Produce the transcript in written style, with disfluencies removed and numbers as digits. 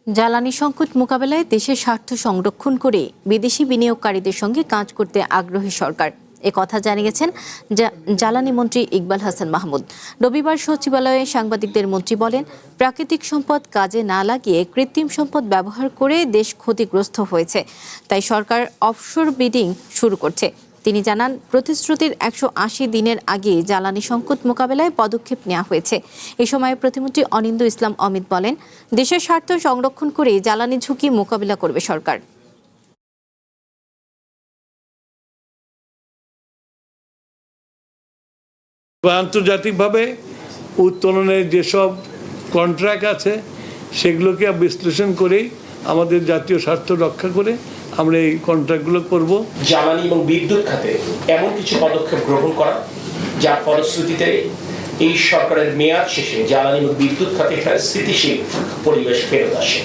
জ্বালানি সংকট মোকাবেলায় দেশের স্বার্থ সংরক্ষণ করে বিদেশি বিনিয়োগকারীদের সঙ্গে কাজ করতে আগ্রহী সরকার, কথা জানিয়েছেন জ্বালানি মন্ত্রী ইকবাল হাসান মাহমুদ। রবিবার সচিবালয়ে সাংবাদিকদের মন্ত্রী বলেন, প্রাকৃতিক সম্পদ কাজে না লাগিয়ে কৃত্রিম সম্পদ ব্যবহার করে দেশ ক্ষতিগ্রস্ত হয়েছে, তাই সরকার অফশোর বিডিং শুরু করছে। তিনি জানান, প্রতিশ্রুতির 180 দিনের আগে জ্বালানি সংকট মোকাবেলায় পদক্ষেপ নেওয়া হয়েছে। এ সময় প্রতিমন্ত্রী অনিন্দ্য ইসলাম অমিত বলেন, দেশের স্বার্থ সংরক্ষণ করে জ্বালানি ঝুঁকি মোকাবিলা করবে সরকার। আন্তর্জাতিকভাবে উত্তোলনের যেসব কন্ট্রাক্ট আছে সেগুলোকে বিশ্লেষণ করেই আমাদের জাতীয় স্বার্থ রক্ষা করে আমরা এই কন্ট্রাক্টগুলো করব। জ্বালানি এবং বিদ্যুৎ খাতে এমন কিছু পদক্ষেপ গ্রহণ করা যার ফলশ্রুতিতে এই সরকারের মেয়াদ শেষে জ্বালানি এবং বিদ্যুৎ খাতে একটা স্থিতিশীল পরিবেশ ফেরত আসে।